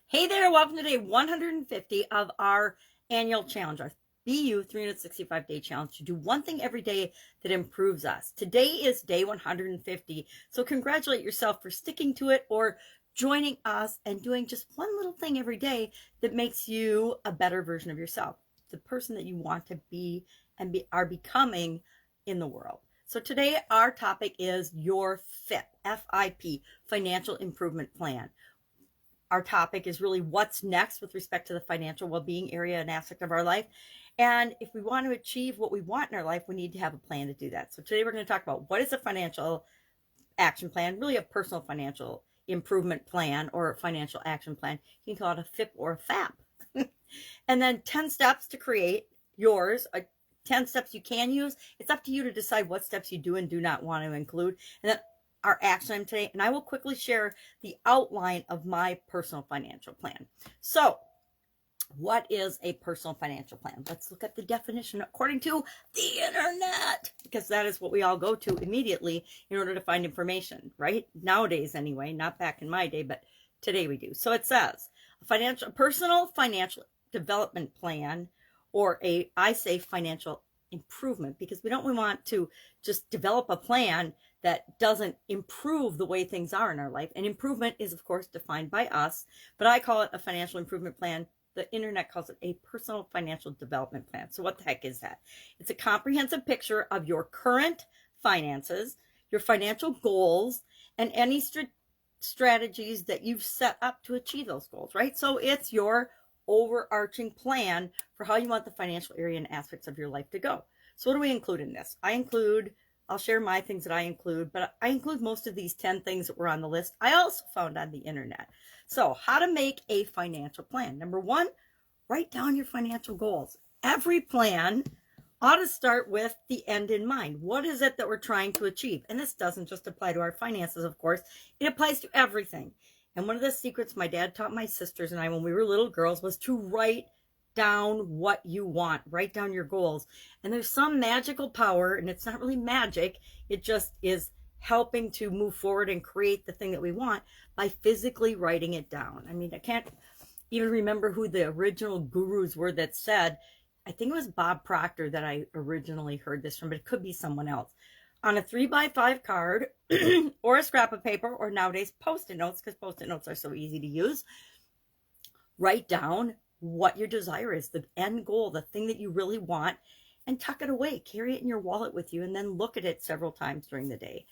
Hey there, welcome to day 150 of our annual challenge, our BU 365-day challenge to do one thing every day that improves us. Today is day 150, so congratulate yourself for sticking to it or joining us and doing just one little thing every day that makes you a better version of yourself, the person that you want to be and are becoming in the world. So today our topic is your FIP, F-I-P, Financial Improvement Plan. Our topic is really what's next with respect to the financial well-being area and aspect of our life. And if we want to achieve what we want in our life, we need to have a plan to do that. So today we're going to talk about what is a financial action plan, really a personal financial improvement plan or a financial action plan. You can call it a FIP or a FAP. And then 10 steps to create yours, 10 steps you can use. It's up to you to decide what steps you do and do not want to include. And then our action item today, and I will quickly share the outline of my personal financial plan. So, what is a personal financial plan? Let's look at the definition according to the internet, because that is what we all go to immediately in order to find information, right? Nowadays, anyway, not back in my day, but today we do. So it says a personal financial development plan, or I say financial improvement, because we don't want to just develop a plan that doesn't improve the way things are in our life. And improvement is, of course, defined by us, but I call it a financial improvement plan. The internet calls it a personal financial development plan. So what the heck is that? It's a comprehensive picture of your current finances, your financial goals, and any strategies that you've set up to achieve those goals, right? So it's your overarching plan for how you want the financial area and aspects of your life to go. So what do we include in this? I'll share my things that I include, but I include most of these 10 things that were on the list I also found on the internet. So how to make a financial plan. Number one, write down your financial goals. Every plan ought to start with the end in mind. What is it that we're trying to achieve? And this doesn't just apply to our finances, of course. It applies to everything. And one of the secrets my dad taught my sisters and I when we were little girls was to write down what you want. Write down your goals. And there's some magical power, and it's not really magic. It just is helping to move forward and create the thing that we want by physically writing it down. I mean, I can't even remember who the original gurus were that said, I think it was Bob Proctor that I originally heard this from, but it could be someone else. On a 3x5 card or a scrap of paper, or nowadays Post-it notes, because Post-it notes are so easy to use, write down what your desire is, the end goal, the thing that you really want, and tuck it away. Carry it in your wallet with you, and then look at it several times during the day.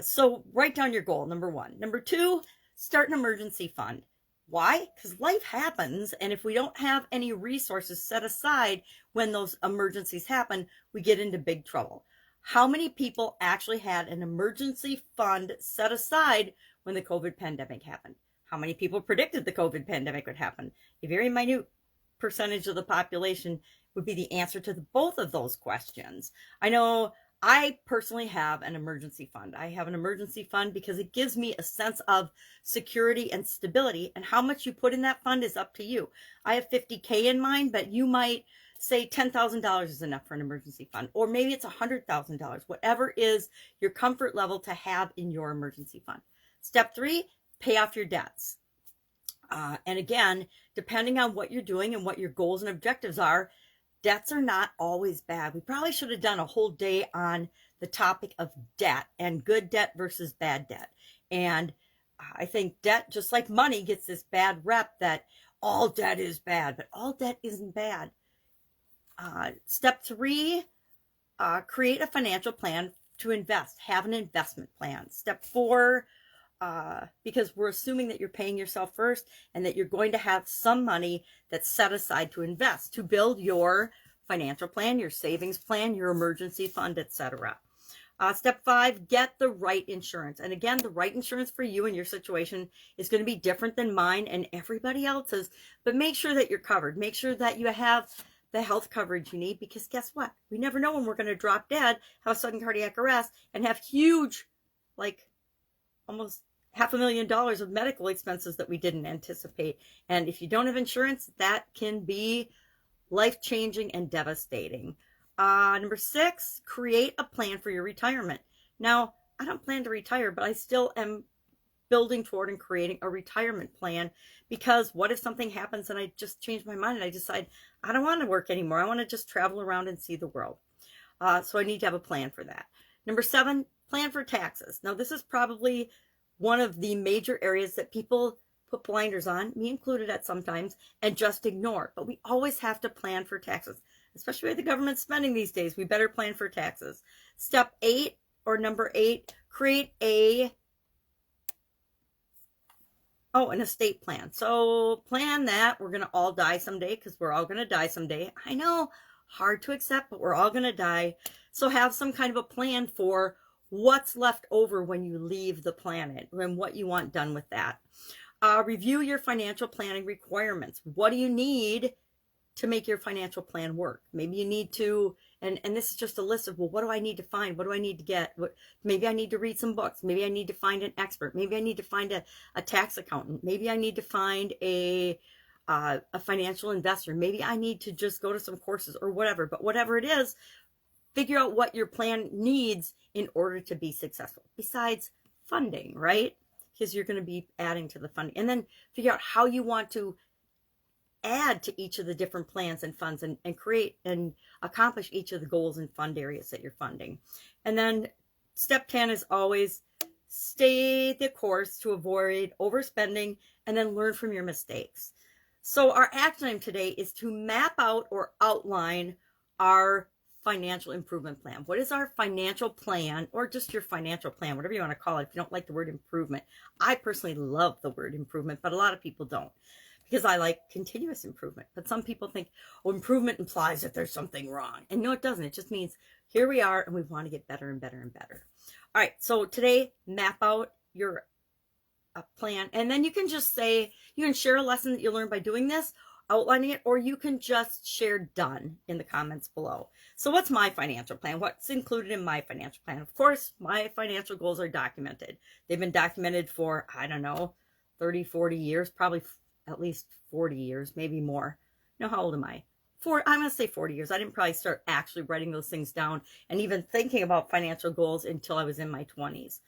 So write down your goal, number one. Number two, start an emergency fund. Why? Because life happens, and if we don't have any resources set aside when those emergencies happen, we get into big trouble. How many people actually had an emergency fund set aside when the COVID pandemic happened? How many people predicted the COVID pandemic would happen? A very minute percentage of the population would be the answer to both of those questions. I know I personally have an emergency fund. I have an emergency fund because it gives me a sense of security and stability, and how much you put in that fund is up to you. I have $50K in mind, but you might say $10,000 is enough for an emergency fund, or maybe it's $100,000, whatever is your comfort level to have in your emergency fund. Step three, pay off your debts. And again, depending on what you're doing and what your goals and objectives are, debts are not always bad. We probably should have done a whole day on the topic of debt and good debt versus bad debt. And I think debt, just like money, gets this bad rep that all debt is bad, but all debt isn't bad. Step three, create a financial plan to invest. Have an investment plan. Step four, because we're assuming that you're paying yourself first and that you're going to have some money that's set aside to invest, to build your financial plan, your savings plan, your emergency fund, etc. Step five, get the right insurance. And again, the right insurance for you and your situation is going to be different than mine and everybody else's, but make sure that you're covered. Make sure that you have the health coverage you need, because guess what? We never know when we're going to drop dead, have a sudden cardiac arrest, and have huge, like almost $500,000 of medical expenses that we didn't anticipate. And if you don't have insurance, that can be life-changing and devastating. Number six, create a plan for your retirement. Now, I don't plan to retire, but I still am building toward and creating a retirement plan, because what if something happens and I just change my mind and I decide I don't want to work anymore. I want to just travel around and see the world. So I need to have a plan for that. Number 7, plan for taxes. Now, this is probably one of the major areas that people put blinders on, me included at sometimes, and just ignore. But we always have to plan for taxes, especially with the government spending these days. We better plan for taxes. Step 8, or number 8, create an estate plan. So plan that. We're going to all die someday, because we're all going to die someday. I know, hard to accept, but we're all going to die. So have some kind of a plan for what's left over when you leave the planet and what you want done with that. Review your financial planning requirements. What do you need to make your financial plan work? Maybe you need to, and this is just a list of, well, what do I need to find? What do I need to get? Maybe I need to read some books. Maybe I need to find an expert. Maybe I need to find a tax accountant. Maybe I need to find a financial investor. Maybe I need to just go to some courses or whatever. But whatever it is, figure out what your plan needs in order to be successful. Besides funding, right? Because you're going to be adding to the funding. And then figure out how you want to add to each of the different plans and funds, and create and accomplish each of the goals and fund areas that you're funding. And then step 10 is always stay the course to avoid overspending, and then learn from your mistakes. So our action item today is to map out or outline our financial improvement plan. What is our financial plan, or just your financial plan, whatever you want to call it, if you don't like the word improvement. I personally love the word improvement, but a lot of people don't, because I like continuous improvement. But some people think, oh, improvement implies that there's something wrong. And no, it doesn't. It just means here we are and we want to get better and better and better. All right, so today, map out your plan. And then you can just say, you can share a lesson that you learned by doing this, outlining it, or you can just share done in the comments below. So what's my financial plan? What's included in my financial plan? Of course, my financial goals are documented. They've been documented for, I don't know, 30, 40 years, probably at least 40 years, maybe more. You know, how old am I? I'm going to say 40 years. I didn't probably start actually writing those things down and even thinking about financial goals until I was in my 20s.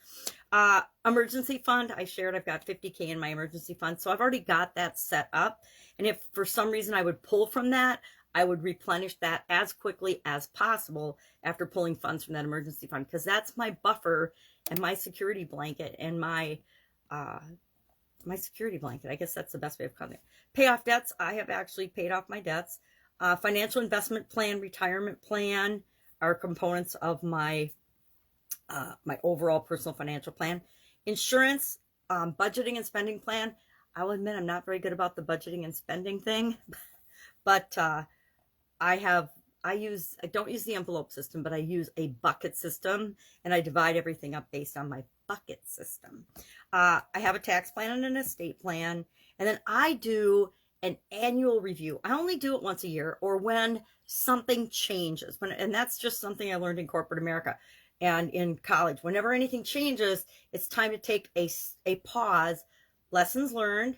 Emergency fund, I shared, I've got 50K in my emergency fund. So I've already got that set up. And if for some reason I would pull from that, I would replenish that as quickly as possible after pulling funds from that emergency fund, because that's my buffer and my security blanket and my security blanket. I guess that's the best way of calling it. Pay off debts. I have actually paid off my debts. Financial investment plan, retirement plan are components of my my overall personal financial plan. Insurance, budgeting and spending plan. I will admit I'm not very good about the budgeting and spending thing, but I don't use the envelope system, but I use a bucket system, and I divide everything up based on my bucket system. I have a tax plan and an estate plan, and then I do an annual review. I only do it once a year, or when something changes. And that's just something I learned in corporate America and in college. Whenever anything changes, it's time to take a pause. Lessons learned.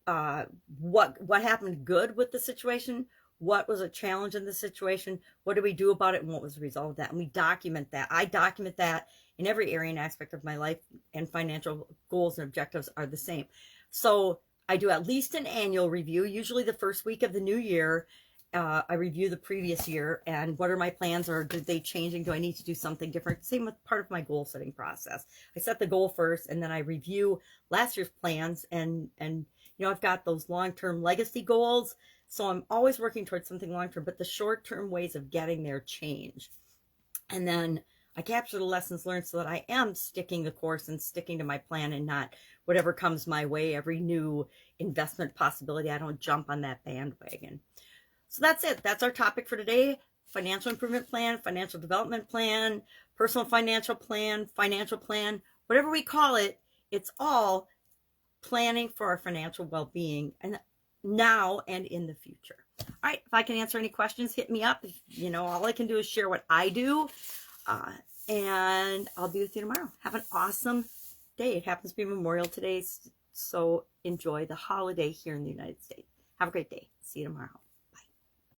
What happened good with the situation? What was a challenge in the situation? What did we do about it? And what was the result of that? And we document that. I document that in every area and aspect of my life, and financial goals and objectives are the same. So I do at least an annual review, usually the first week of the new year. I review the previous year and what are my plans, or did they changing? Do I need to do something different? Same with part of my goal setting process. I set the goal first, and then I review last year's plans, and you know, I've got those long-term legacy goals. So I'm always working towards something long-term, but the short-term ways of getting there change. And then I capture the lessons learned so that I am sticking the course and sticking to my plan, and not whatever comes my way, every new investment possibility. I don't jump on that bandwagon. So that's it. That's our topic for today. Financial improvement plan, financial development plan, personal financial plan, whatever we call it, it's all planning for our financial well-being, and now and in the future. All right, if I can answer any questions, hit me up. You know, all I can do is share what I do, and I'll be with you tomorrow. Have an awesome day. It happens to be Memorial today, so enjoy the holiday here in the United States. Have a great day. See you tomorrow.